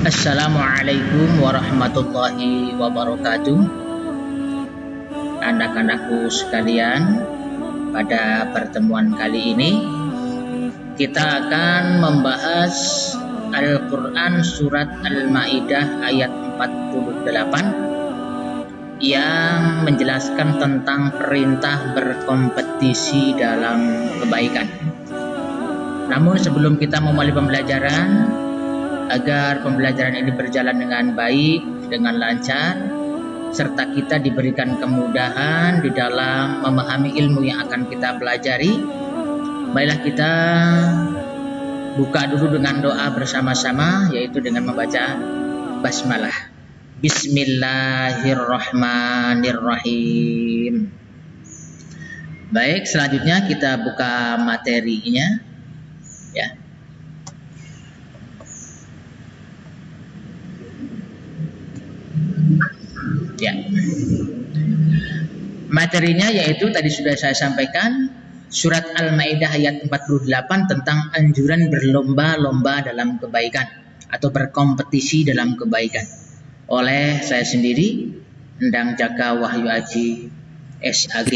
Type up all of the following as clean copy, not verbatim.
Assalamualaikum warahmatullahi wabarakatuh. Anak-anakku sekalian, pada pertemuan kali ini kita akan membahas Al-Quran Surat Al-Ma'idah ayat 48 yang menjelaskan tentang perintah berkompetisi dalam kebaikan. Namun sebelum kita memulai pembelajaran, agar pembelajaran ini berjalan dengan baik, dengan lancar, serta kita diberikan kemudahan di dalam memahami ilmu yang akan kita pelajari, baiklah kita buka dulu dengan doa bersama-sama, yaitu dengan membaca basmalah. Bismillahirrahmanirrahim. Baik, selanjutnya kita buka materinya, ya. Ya, materinya yaitu tadi sudah saya sampaikan, surat Al-Ma'idah ayat 48 tentang anjuran berlomba-lomba dalam kebaikan atau berkompetisi dalam kebaikan oleh saya sendiri, Endang Jaka Wahyu Aji SAG.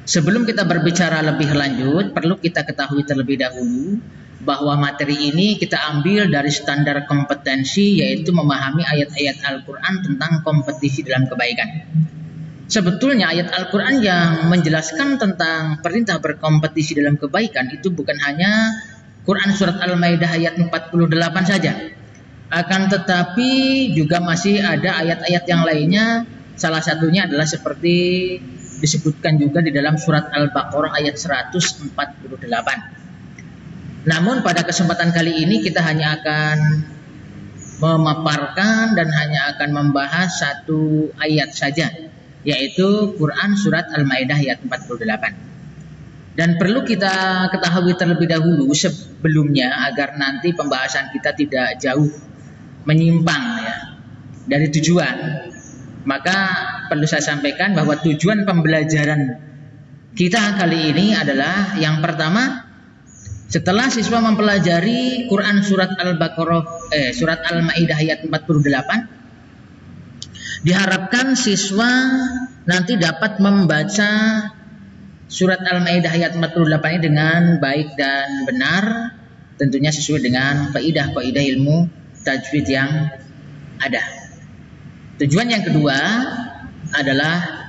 Sebelum kita berbicara lebih lanjut, perlu kita ketahui terlebih dahulu bahwa materi ini kita ambil dari standar kompetensi, yaitu memahami ayat-ayat Al-Quran tentang kompetisi dalam kebaikan. Sebetulnya ayat Al-Quran yang menjelaskan tentang perintah berkompetisi dalam kebaikan itu bukan hanya Quran Surat Al-Ma'idah ayat 48 saja. Akan tetapi juga masih ada ayat-ayat yang lainnya. Salah satunya adalah seperti disebutkan juga di dalam Surat Al-Baqarah ayat 148. Namun pada kesempatan kali ini kita hanya akan memaparkan dan hanya akan membahas satu ayat saja, yaitu Quran Surat Al-Ma'idah ayat 48. Dan perlu kita ketahui terlebih dahulu sebelumnya agar nanti pembahasan kita tidak jauh menyimpang ya dari tujuan. Maka perlu saya sampaikan bahwa tujuan pembelajaran kita kali ini adalah yang pertama, setelah siswa mempelajari Quran Surat Al-Baqarah Surat Al-Ma'idah ayat 48, diharapkan siswa nanti dapat membaca Surat Al-Ma'idah ayat 48 ini dengan baik dan benar, tentunya sesuai dengan kaidah-kaidah ilmu tajwid yang ada. Tujuan yang kedua adalah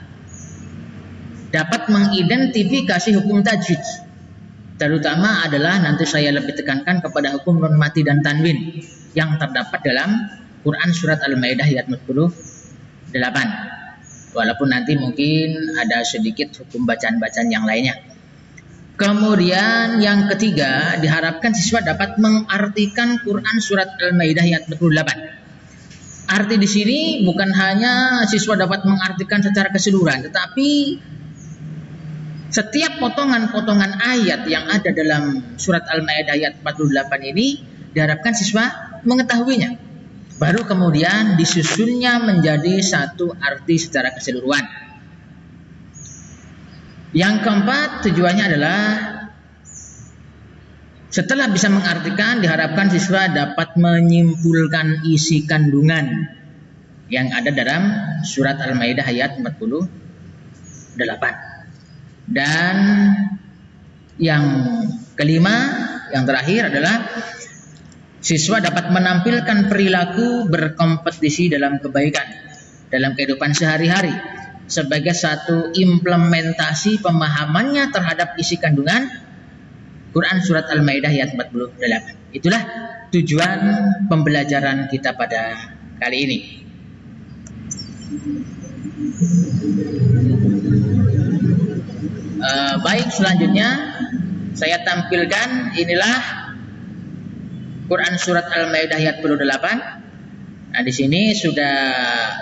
dapat mengidentifikasi hukum tajwid, terutama adalah nanti saya lebih tekankan kepada hukum nun mati dan tanwin yang terdapat dalam Quran Surat Al-Ma'idah ayat 48. Walaupun nanti mungkin ada sedikit hukum bacaan-bacaan yang lainnya. Kemudian yang ketiga, diharapkan siswa dapat mengartikan Quran Surat Al-Ma'idah ayat 48. Arti di sini bukan hanya siswa dapat mengartikan secara keseluruhan, tetapi setiap potongan-potongan ayat yang ada dalam Surat Al-Ma'idah ayat 48 ini diharapkan siswa mengetahuinya. Baru kemudian disusunnya menjadi satu arti secara keseluruhan. Yang keempat, tujuannya adalah setelah bisa mengartikan, diharapkan siswa dapat menyimpulkan isi kandungan yang ada dalam Surat Al-Ma'idah ayat 48. Dan yang kelima, yang terakhir adalah siswa dapat menampilkan perilaku berkompetisi dalam kebaikan dalam kehidupan sehari-hari sebagai satu implementasi pemahamannya terhadap isi kandungan Quran Surat Al-Ma'idah ayat 48. Itulah tujuan pembelajaran kita pada kali ini. Baik, selanjutnya saya tampilkan inilah Quran Surat Al-Ma'idah ayat 48. Nah, di sini sudah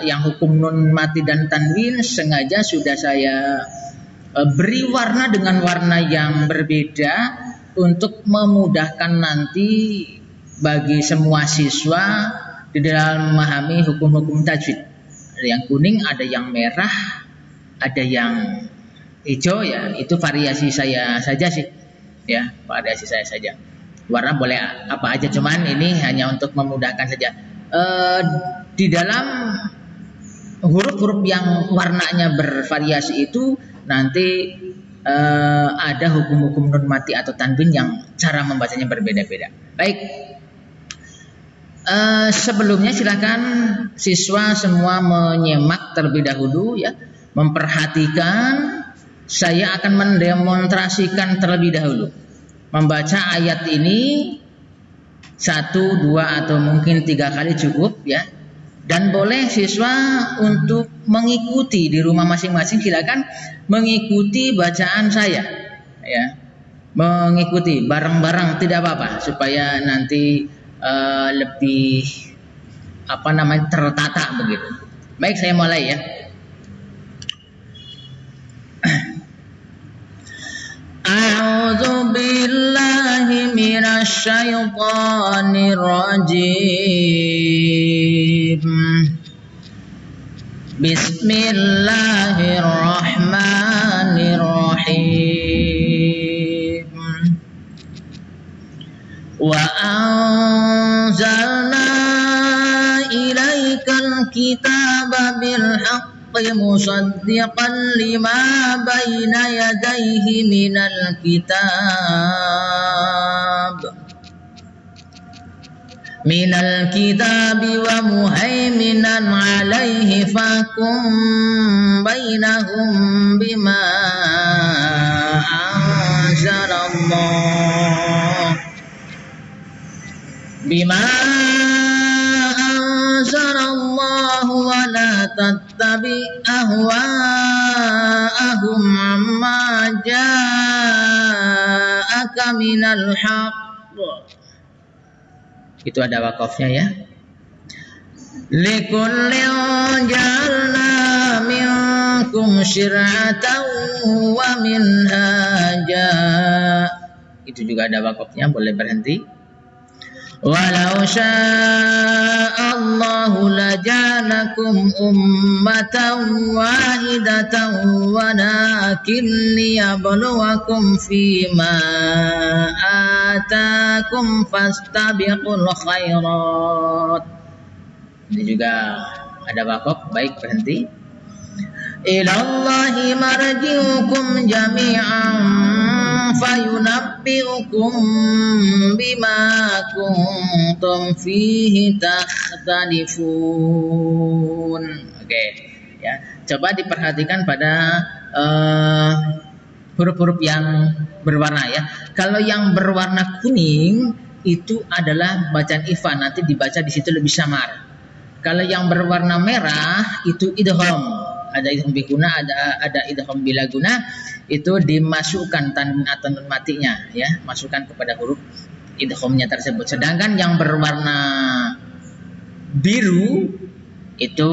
yang hukum nun mati dan tanwin sengaja sudah saya beri warna dengan warna yang berbeda untuk memudahkan nanti bagi semua siswa di dalam memahami hukum-hukum tajwid. Ada yang kuning, ada yang merah, ada yang hijau, ya itu variasi saya saja sih, ya variasi saya saja. Warna boleh apa aja, cuman ini hanya untuk memudahkan saja. Di dalam huruf-huruf yang warnanya bervariasi itu nanti ada hukum-hukum nun mati atau tanwin yang cara membacanya berbeda-beda. Baik, sebelumnya silakan siswa semua menyimak terlebih dahulu ya, memperhatikan. Saya akan mendemonstrasikan terlebih dahulu membaca ayat ini 1, 2 atau mungkin 3 kali cukup ya. Dan boleh siswa untuk mengikuti di rumah masing-masing, silakan mengikuti bacaan saya ya, mengikuti bareng-bareng tidak apa-apa supaya nanti lebih tertata begitu. Baik, saya mulai ya. A'udzu billahi minasy syaithanir rajim. Bismillahirrahmanirrahim. Wa anzalna ilaikal kitaba bil haqq musaddiqan lima baina yadayhi minal kitabi wa muhaiminan alaihi fakum bainahum bima anzalallahu wa la tattabi ahwa'ahum amma ja'aka minal haqq. Itu ada wakafnya ya. Likullin ja'alna minkum syir'atan wa minhaja. Itu juga ada wakafnya, boleh berhenti. Walau sya'allahu laja'alakum ummatan wahidatan walakin liyabluwakum fima atakum fastabiqul khairat. Ini juga ada wakaf, baik berhenti. Ilallahi marji'ukum jami'an fayunabbi'ukum bima kuntum fihi takhtalifun. Oke, ya. Coba diperhatikan pada huruf-huruf yang berwarna ya. Kalau yang berwarna kuning itu adalah bacaan ifa, nanti dibaca di situ lebih samar. Kalau yang berwarna merah itu idgham. Ada idgham biguna, ada idgham bilaguna, itu dimasukkan tanwin atau nun matinya ya, masukkan kepada huruf idghamnya tersebut. Sedangkan yang berwarna biru itu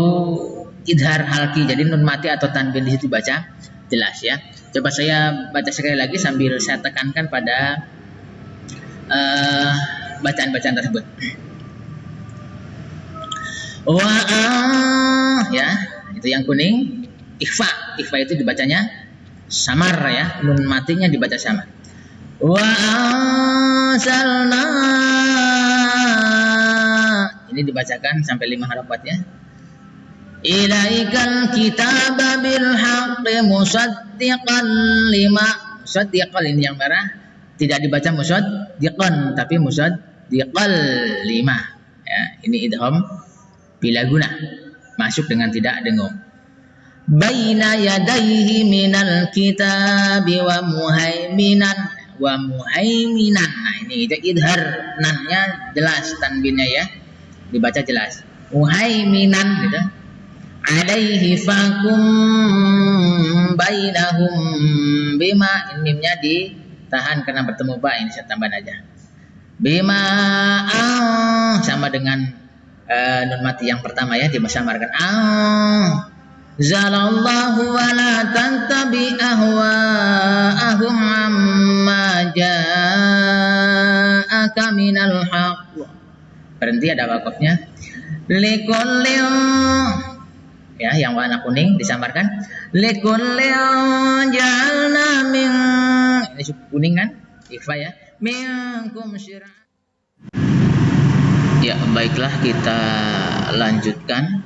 idhar halki, jadi nun mati atau tanwin di situ baca jelas ya. Coba saya baca sekali lagi sambil saya tekankan pada bacaan-bacaan tersebut. Ya, itu yang kuning ikhfa. Ikhfa itu dibacanya samar ya, nun matinya dibaca samar. Wa anzalna, ini dibacakan sampai 5 harakat ya. Ilaikal kitaba bil haqqi musaddiqan lima. Musaddiqal ini yang merah, tidak dibaca musaddiqan tapi musaddiqal lima ya. Ini idgham bilaguna, masuk dengan tidak dengung. Baina yadaihi minal kitabi wa muhaiminan. Nah ini itu idhar, nannya jelas, tanwinnya ya dibaca jelas. Muhaiminan gitu. Alaihi fakum bainahum bima, mimnya ditahan karena bertemu ba, ini saya tambah aja. Bima sama dengan nun mati yang pertama ya, dimusamarkan. Zalallahu wa la tattabi ahwa'ahum amma ja'aka minal haqq. Berhenti, ada wakafnya. Likullin, ya yang warna kuning disamarkan. Likullin ja'alna min, ini kuning kan ikhfa ya. minkum syir'atan. Ya, baiklah kita lanjutkan.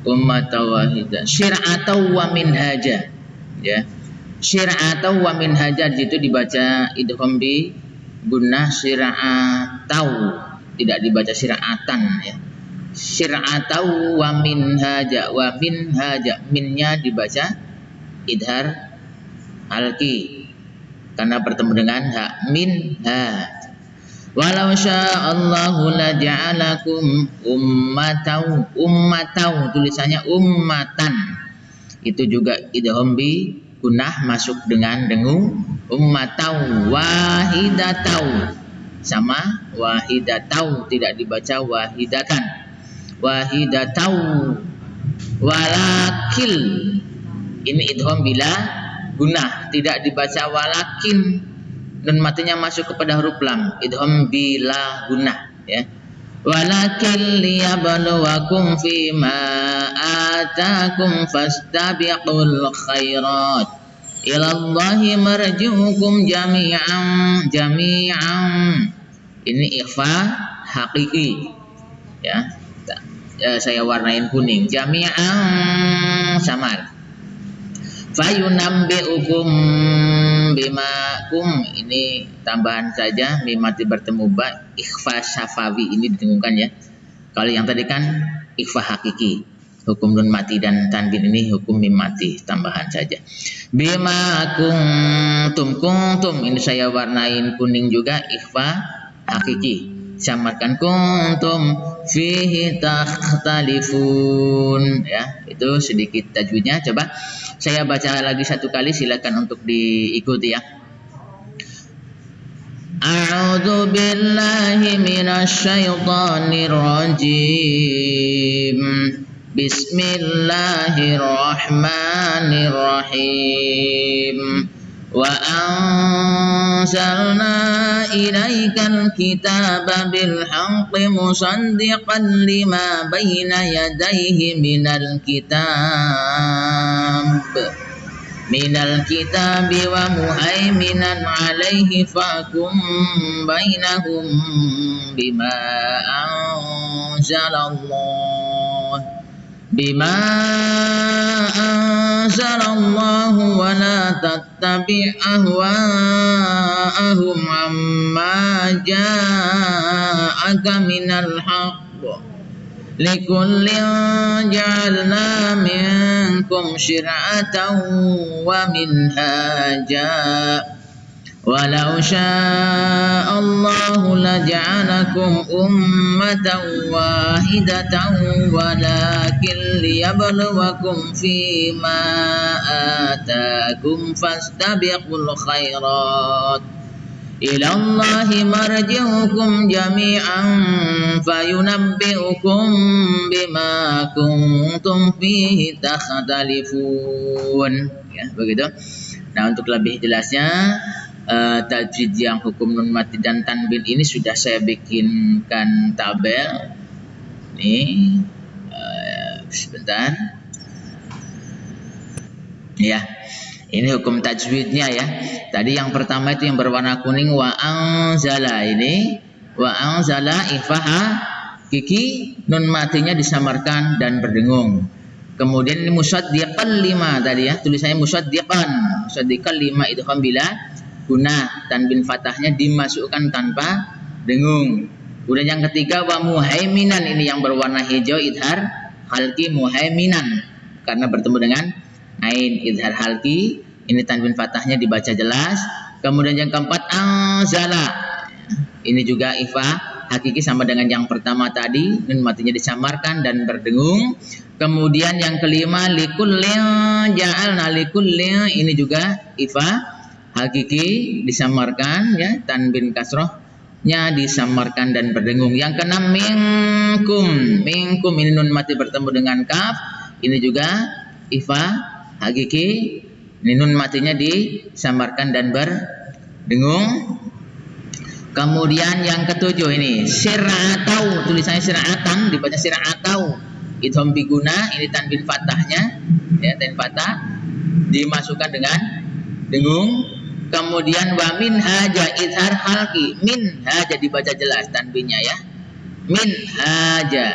Ummatan wahidah, syir'atan wa minhaja. Ya. Syir'atan wa minhaja itu dibaca idgham bi gunnah syir'atau, tidak dibaca syir'atan ya. Syir'atau wa minhaja, minnya dibaca idhar alqi karena bertemu dengan ha, minha. Walau sya'allahu laja'alakum ummatau, tulisannya ummatan. Itu juga idgham bi gunnah masuk dengan dengung, ummatau wahidatau, sama wahidatau, tidak dibaca wahidatan. Wahidatau walakil, ini idgham bila gunnah, tidak dibaca walakin, dan matinya masuk kepada huruf lam, idgham bila gunnah ya. Walakin liyabluwakum fima atakum fastabiqul khairat ilallahi marji'ukum jami'an. Ini ikhfa hakiki ya. Saya warnain kuning, jami'an samar. Fayunabbi'ukum bimakum, ini tambahan saja, mimati bertemu ba, ikhfa syafawi ini didengungkan ya. Kalau yang tadi kan ikhfa hakiki, hukum nun mati, dan tanwin ini hukum mim mati, tambahan saja. Bimakum kuntum, ini saya warnain kuning juga, ikhfa hakiki, samarkan kuntum fihi takhtalifun ya. Itu sedikit tajwidnya. Coba saya baca lagi satu kali, silakan untuk diikuti ya. A'udzu billahi minasyaitonir rajim. Bismillahirrahmanirrahim. Wa anzalna ilaikal kitaba bil haqqi musaddiqan lima baina yadayhi minal kitabi wa muhaiminan alaihi fakum bainahum bima anzalallahu wa la tattabi' ahwa'ahum amma ja'aka minal haqq likullin ja'alna minkum syir'atan wa minhaja walau sya'allahu laja'alakum ummatan wahidatan walakin liyabluwakum fima atakum fastabiqul khairat ilallahi marji'ukum jami'an fayunabbi'ukum bima kuntum fihi takhtalifun ya, begitu. Nah, untuk lebih jelasnya tajwid yang hukum nun mati dan tanwin ini sudah saya bikinkan tabel. Nih, sebentar. Ya, ini hukum tajwidnya ya. Tadi yang pertama itu yang berwarna kuning, wa anzala, ini wa anzala ifaha kiki, nun matinya disamarkan dan berdengung. Kemudian ini musaddiqan lima tadi ya, tulisannya musaddiqan lima idgham bila gunnah, tanwin fathahnya dimasukkan tanpa dengung. Kemudian yang ketiga wa muhaiminan, ini yang berwarna hijau idhar halqi muhaiminan karena bertemu dengan ain, idhar halqi, ini tanwin fathahnya dibaca jelas. Kemudian yang keempat anzala, ini juga ifa hakiki sama dengan yang pertama tadi, nun matinya disamarkan dan berdengung. Kemudian yang kelima likullin ja'alna, likullin ini juga ifa hakiki disamarkan ya, tanwin kasrohnya disamarkan dan berdengung. Yang keenam minkum ini nun mati bertemu dengan kaf, ini juga ifa hakiki, ini nun matinya disamarkan dan berdengung. Kemudian yang ketujuh ini syir'atau, tulisannya syir'atan dibaca syir'atau, idgham bi gunnah, ini tanwin fathahnya ya, tanwin fathah dimasukkan dengan dengung. Kemudian wa min haja izhar halqi, min haja dibaca jelas tanbinnya ya, min haja.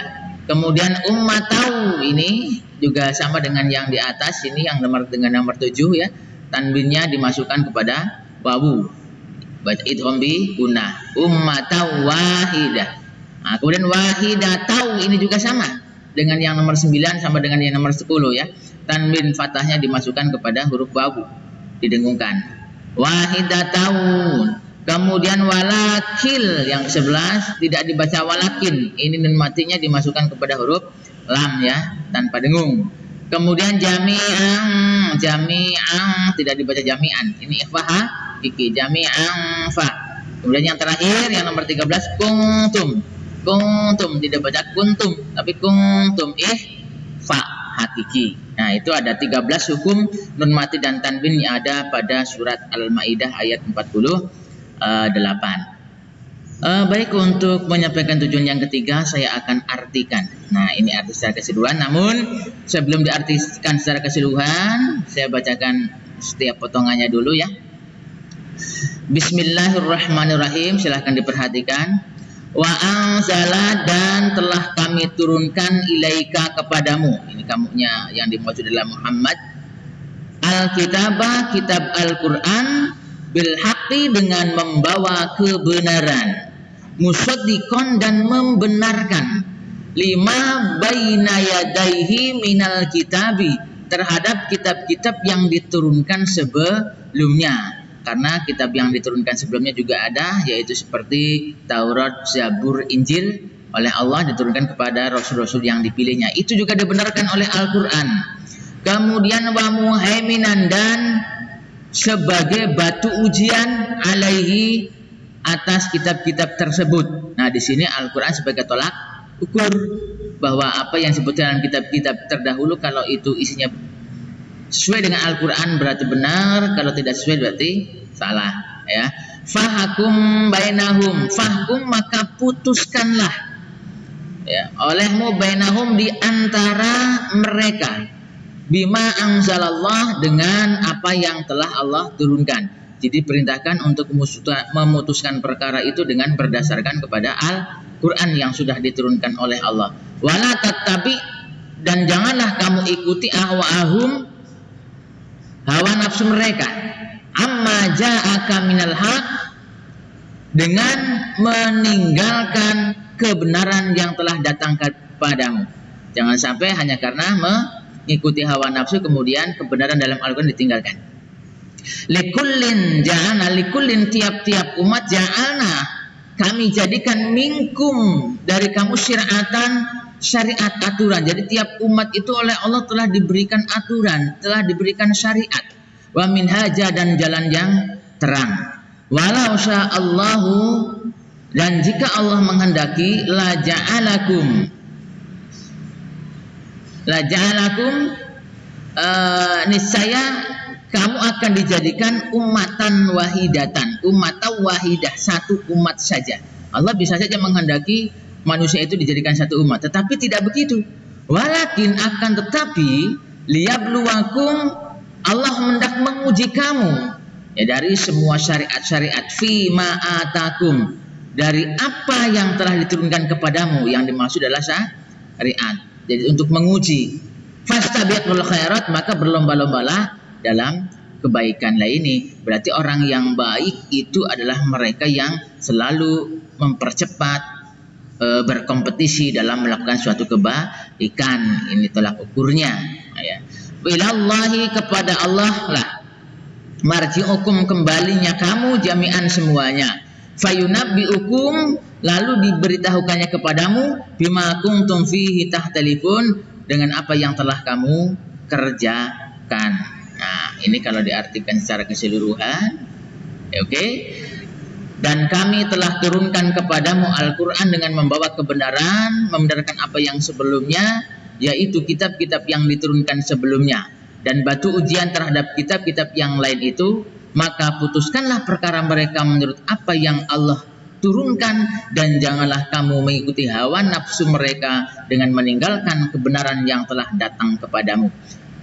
Kemudian ummatau, ini juga sama dengan yang di atas, ini yang dengan nomor 7 ya, tanbinnya dimasukkan kepada wawu, baca idgham bi gunnah, ummatau wahidah. Nah, kemudian wahidatau ini juga sama dengan yang nomor 9, sama dengan yang nomor 10 ya, tanbin fathahnya dimasukkan kepada huruf wawu, didengungkan. Wahidataun. Kemudian walakil yang 11 tidak dibaca walakin, ini nun matinya dimasukkan kepada huruf lam ya, tanpa dengung. Kemudian jami'an, jami'an tidak dibaca jami'an, ini ikhfaha iki, jami'an fa. Kemudian yang terakhir yang nomor 13 kuntum, kuntum tidak baca kuntum tapi kuntum fa hakiki. Nah, itu ada 13 hukum nun mati dan tanwin yang ada pada surat Al-Maidah ayat 48. Baik, untuk menyampaikan tujuan yang ketiga saya akan artikan. Nah, ini arti secara keseluruhan, namun sebelum diartikan secara keseluruhan saya bacakan setiap potongannya dulu ya. Bismillahirrahmanirrahim, silahkan diperhatikan. Wa anzala, dan telah kami turunkan ilaika kepadamu, ini kamunya yang dimaksud adalah Muhammad, al-kitabah, kitab Al-Quran, bil haqqi, dengan membawa kebenaran, musaddiqon, dan membenarkan, lima baina yadaihi minal kitabi, terhadap kitab-kitab yang diturunkan sebelumnya. Karena kitab yang diturunkan sebelumnya juga ada, yaitu seperti Taurat, Zabur, Injil, oleh Allah diturunkan kepada rasul-rasul yang dipilihnya. Itu juga dibenarkan oleh Al-Quran. Kemudian wa muhaiminan, dan sebagai batu ujian alaihi, atas kitab-kitab tersebut. Nah, di sini Al-Quran sebagai tolak ukur bahwa apa yang disebutkan dalam kitab-kitab terdahulu, kalau itu isinya sesuai dengan Al-Quran berarti benar, kalau tidak sesuai berarti salah ya. Fahakum bainahum, fahkum maka putuskanlah ya, olehmu bainahum di antara mereka, bima anzalallah, dengan apa yang telah Allah turunkan. Jadi perintahkan untuk memutuskan perkara itu dengan berdasarkan kepada Al-Quran yang sudah diturunkan oleh Allah. Wala tattabi, dan janganlah kamu ikuti ahwa'ahum, hawa nafsu mereka, amma ja'aka minal haq, dengan meninggalkan kebenaran yang telah datang kepadamu. Jangan sampai hanya karena mengikuti hawa nafsu kemudian kebenaran dalam Al-Quran ditinggalkan. Likullin ja'alna, likullin, tiap-tiap umat, ja'alna, kami jadikan, minkum, dari kamu, syir'atan, syariat, aturan. Jadi tiap umat itu oleh Allah telah diberikan aturan, telah diberikan syariat. Wa minhaja, dan jalan yang terang. Walau sya'allahu, dan jika Allah menghendaki, la ja'alakum, niscaya kamu akan dijadikan ummatan wahidatan, ummatan wahidah, satu umat saja. Allah bisa saja menghendaki manusia itu dijadikan satu umat, tetapi tidak begitu. Walakin, akan tetapi, liyabluwakum, Allah hendak menguji kamu ya, dari semua syariat-syariat, fi ma'atakum, dari apa yang telah diturunkan kepadamu, yang dimaksud adalah syariat. Jadi untuk menguji. Fastabiqul khairat, maka berlomba-lombalah dalam kebaikan. Lah ini berarti orang yang baik itu adalah mereka yang selalu mempercepat, berkompetisi dalam melakukan suatu kebaikan. Ini tolak ukurnya ya. Ilallahi, kepada Allah lah, marji'ukum, kembalinya kamu, jami'an, semuanya. Fayunabbi'ukum, lalu diberitahukannya kepadamu, bima kuntum fihi tahtalifun, dengan apa yang telah kamu kerjakan. Nah, ini kalau diartikan secara keseluruhan, oke. Dan kami telah turunkan kepadamu Al-Quran dengan membawa kebenaran, membenarkan apa yang sebelumnya, yaitu kitab-kitab yang diturunkan sebelumnya, dan batu ujian terhadap kitab-kitab yang lain itu. Maka putuskanlah perkara mereka menurut apa yang Allah turunkan, dan janganlah kamu mengikuti hawa nafsu mereka dengan meninggalkan kebenaran yang telah datang kepadamu.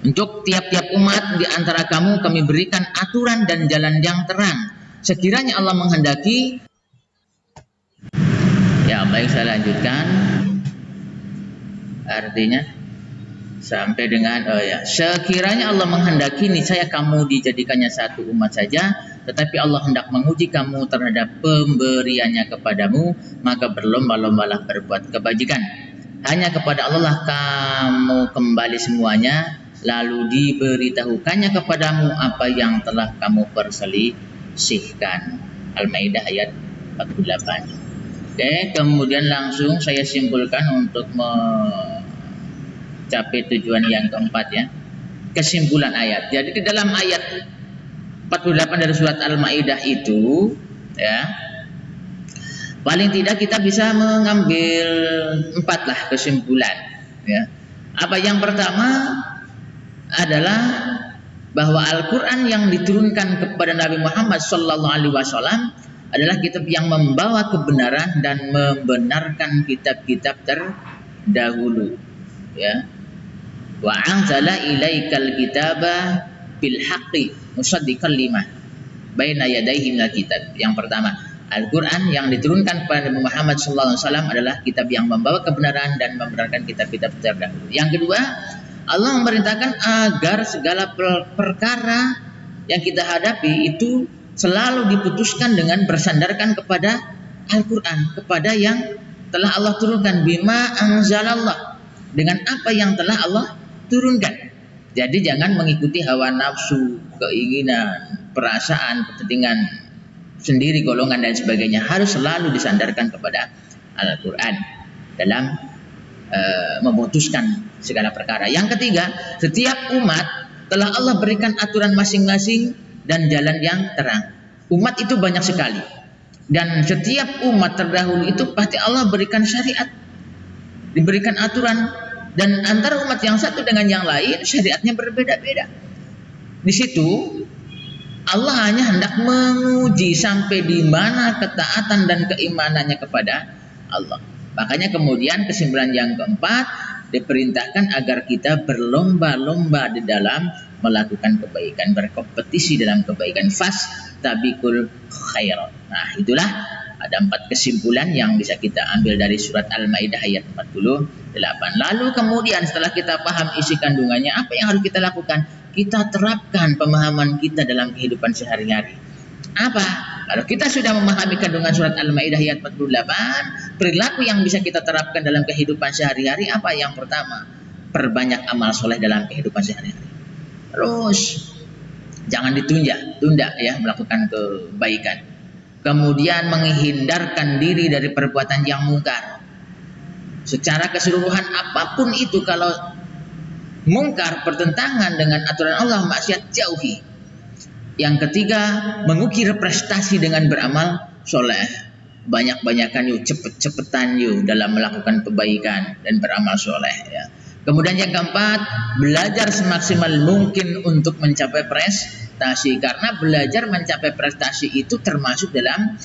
Untuk tiap-tiap umat di antara kamu kami berikan aturan dan jalan yang terang. Sekiranya Allah menghendaki. Ya baik, saya lanjutkan. Artinya sampai dengan sekiranya Allah menghendaki niscaya kamu dijadikannya satu umat saja, tetapi Allah hendak menguji kamu terhadap pemberiannya kepadamu, maka berlomba-lombalah berbuat kebajikan. Hanya kepada Allah lah kamu kembali semuanya, lalu diberitahukannya kepadamu apa yang telah kamu perselisihkan. Al-Maidah ayat 48. Oke, kemudian langsung saya simpulkan untuk mencapai tujuan yang keempat ya. Kesimpulan ayat. Jadi di dalam ayat 48 dari surat Al-Maidah itu ya, paling tidak kita bisa mengambil 4 lah kesimpulan ya. Apa yang pertama adalah bahwa Al-Quran yang diturunkan kepada Nabi Muhammad SAW adalah kitab yang membawa kebenaran dan membenarkan kitab-kitab terdahulu ya. Wa anzala ilaikal kitaba bil haqqi musaddiqan lima baina yadayhi minal kitab. Yang pertama, Al-Quran yang diturunkan kepada Nabi Muhammad SAW adalah kitab yang membawa kebenaran dan membenarkan kitab-kitab terdahulu. Yang kedua, Allah memerintahkan agar segala perkara yang kita hadapi itu selalu diputuskan dengan bersandarkan kepada Al-Quran, kepada yang telah Allah turunkan. Bima anzalallah, dengan apa yang telah Allah turunkan. Jadi jangan mengikuti hawa nafsu, keinginan, perasaan, kepentingan sendiri, golongan dan sebagainya. Harus selalu disandarkan kepada Al-Quran dalam memutuskan segala perkara. Yang ketiga, setiap umat telah Allah berikan aturan masing-masing dan jalan yang terang. Umat itu banyak sekali, dan setiap umat terdahulu itu pasti Allah berikan syariat, diberikan aturan, dan antara umat yang satu dengan yang lain syariatnya berbeda-beda. Di situ Allah hanya hendak menguji sampai di mana ketaatan dan keimanannya kepada Allah. Makanya kemudian kesimpulan yang keempat, diperintahkan agar kita berlomba-lomba di dalam melakukan kebaikan, berkompetisi dalam kebaikan. Fastabiqul khairat. Nah, itulah ada 4 kesimpulan yang bisa kita ambil dari surat Al-Maidah ayat 48. Lalu kemudian setelah kita paham isi kandungannya, apa yang harus kita lakukan? Kita terapkan pemahaman kita dalam kehidupan sehari-hari. Apa? Kalau kita sudah memahami kandungan surat Al-Maidah ayat 48, perilaku yang bisa kita terapkan dalam kehidupan sehari-hari apa? Yang pertama, perbanyak amal soleh dalam kehidupan sehari-hari. Terus jangan tunda ya melakukan kebaikan. Kemudian menghindarkan diri dari perbuatan yang mungkar. Secara keseluruhan apapun itu, kalau mungkar bertentangan dengan aturan Allah, maksiat jauhi. Yang ketiga, mengukir prestasi dengan beramal soleh. Banyak-banyakan yuk, cepet-cepetan yuk dalam melakukan kebaikan dan beramal soleh ya. Kemudian yang keempat, belajar semaksimal mungkin untuk mencapai prestasi. Karena belajar mencapai prestasi itu termasuk dalam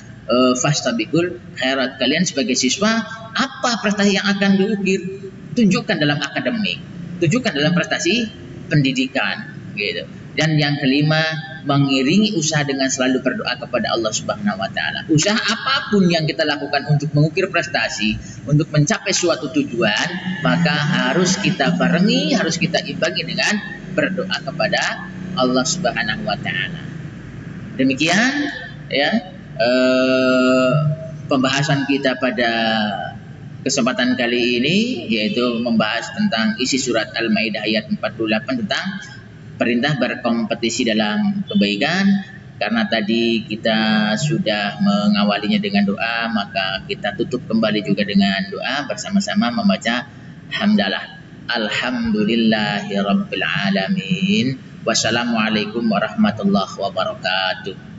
fastabiqul khairat. Kalian sebagai siswa, apa prestasi yang akan diukir? Tunjukkan dalam akademik, tunjukkan dalam prestasi pendidikan gitu. Dan yang kelima, mengiringi usaha dengan selalu berdoa kepada Allah Subhanahu wa taala. Usaha apapun yang kita lakukan untuk mengukir prestasi, untuk mencapai suatu tujuan, maka harus kita barengi, harus kita imbangi dengan berdoa kepada Allah Subhanahu wa taala. Demikian ya pembahasan kita pada kesempatan kali ini, yaitu membahas tentang isi surat Al-Maidah ayat 48 tentang perintah berkompetisi dalam kebaikan. Karena tadi kita sudah mengawalinya dengan doa, maka kita tutup kembali juga dengan doa bersama-sama membaca hamdalah. Alhamdulillahirabbil alamin. Wassalamualaikum warahmatullahi wabarakatuh.